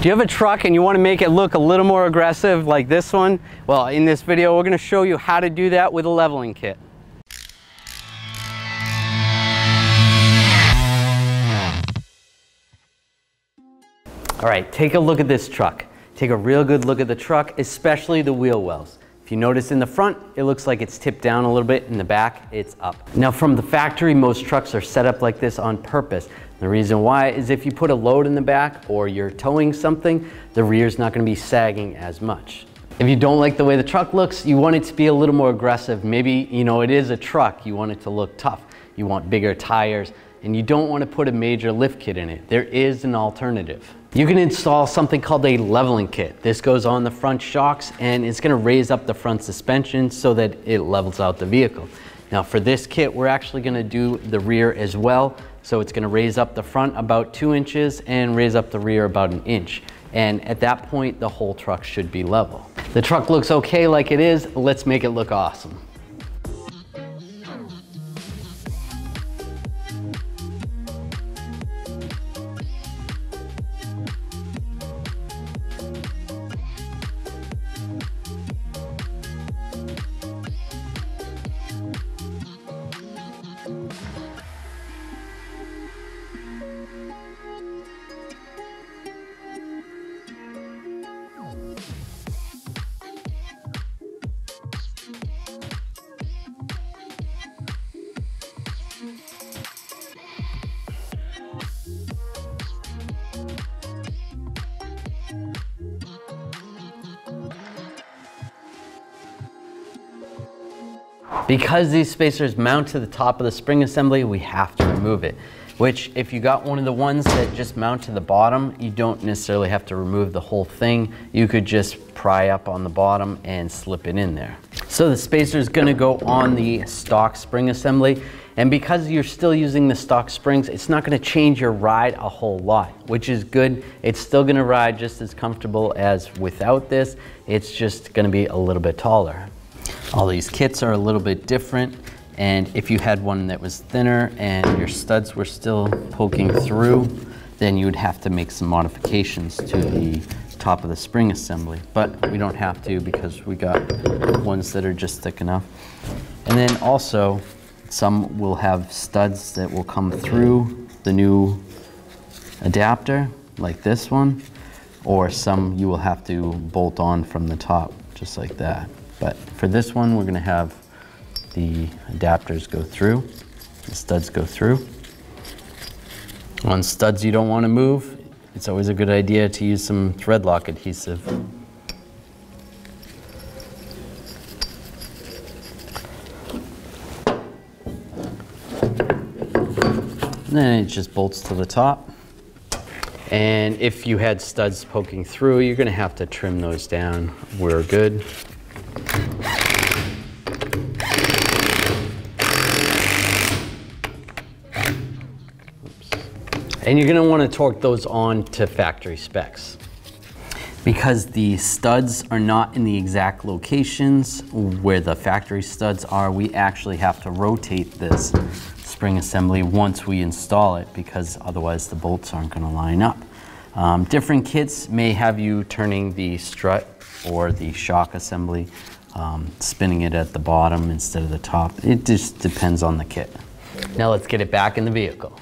Do you have a truck and you want to make it look a little more aggressive like this one? Well, in this video, we're going to show you how to do that with a leveling kit. All right, take a look at this truck. Take a real good look at the truck, especially the wheel wells. If you notice in the front, it looks like it's tipped down a little bit. In the back, it's up. Now from the factory, most trucks are set up like this on purpose. The reason why is if you put a load in the back or you're towing something, the rear's not gonna be sagging as much. If you don't like the way the truck looks, you want it to be a little more aggressive. Maybe, it is a truck, you want it to look tough. You want bigger tires, and you don't want to put a major lift kit in it. There is an alternative. You can install something called a leveling kit. This goes on the front shocks and it's gonna raise up the front suspension so that it levels out the vehicle. Now for this kit, we're actually gonna do the rear as well. So it's gonna raise up the front about 2 inches and raise up the rear about 1 inch. And at that point, the whole truck should be level. The truck looks okay like it is. Let's make it look awesome. Because these spacers mount to the top of the spring assembly, we have to remove it. Which, if you got one of the ones that just mount to the bottom, you don't necessarily have to remove the whole thing. You could just pry up on the bottom and slip it in there. So the spacer is going to go on the stock spring assembly. And because you're still using the stock springs, it's not going to change your ride a whole lot, which is good. It's still going to ride just as comfortable as without this. It's just going to be a little bit taller. All these kits are a little bit different, and if you had one that was thinner and your studs were still poking through, then you would have to make some modifications to the top of the spring assembly. But we don't have to because we got ones that are just thick enough. And then also, some will have studs that will come through the new adapter, like this one, or some you will have to bolt on from the top, just like that. But for this one, we're gonna have the adapters go through, the studs go through. On studs you don't wanna move, it's always a good idea to use some thread lock adhesive. And then it just bolts to the top. And if you had studs poking through, you're gonna have to trim those down. We're good. And you're gonna wanna torque those on to factory specs. Because the studs are not in the exact locations where the factory studs are, we actually have to rotate this spring assembly once we install it, because otherwise the bolts aren't gonna line up. Different kits may have you turning the strut or the shock assembly, spinning it at the bottom instead of the top. It just depends on the kit. Now let's get it back in the vehicle.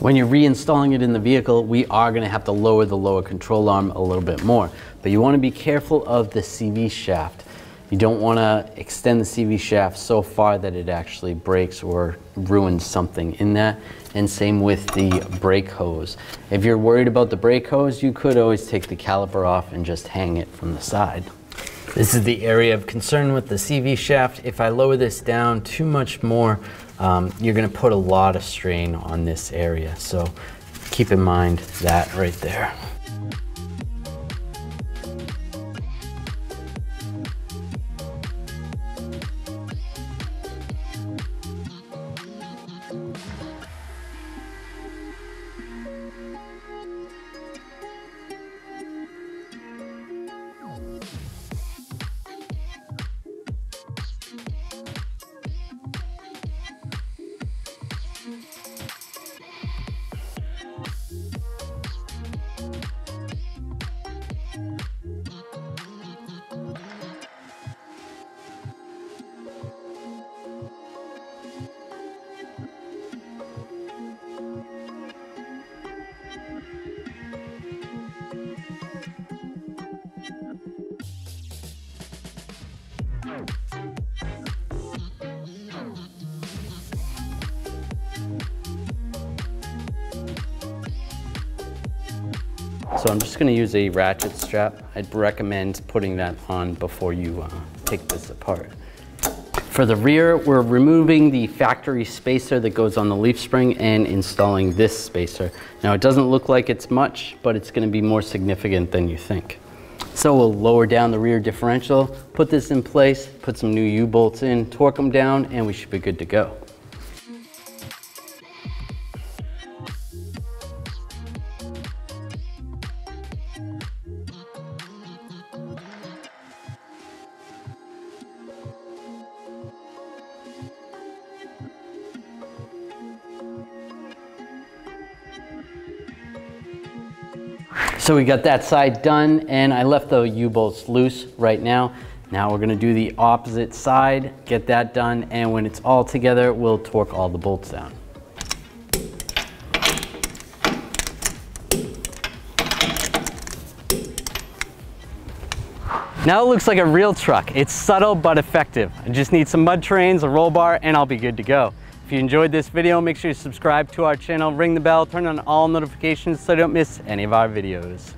When you're reinstalling it in the vehicle, we are going to have to lower the lower control arm a little bit more. But you want to be careful of the CV shaft. You don't want to extend the CV shaft so far that it actually breaks or ruins something in that. And same with the brake hose. If you're worried about the brake hose, you could always take the caliper off and just hang it from the side. This is the area of concern with the CV shaft. If I lower this down too much more, you're gonna put a lot of strain on this area. So keep in mind that right there. So I'm just going to use a ratchet strap. I'd recommend putting that on before you take this apart. For the rear, we're removing the factory spacer that goes on the leaf spring and installing this spacer. Now it doesn't look like it's much, but it's going to be more significant than you think. So we'll lower down the rear differential, put this in place, put some new U-bolts in, torque them down, and we should be good to go. So we got that side done, and I left the U-bolts loose right now. Now we're gonna do the opposite side, get that done, and when it's all together, we'll torque all the bolts down. Now it looks like a real truck. It's subtle but effective. I just need some mud trains, a roll bar, and I'll be good to go. If you enjoyed this video, make sure you subscribe to our channel, ring the bell, turn on all notifications so you don't miss any of our videos.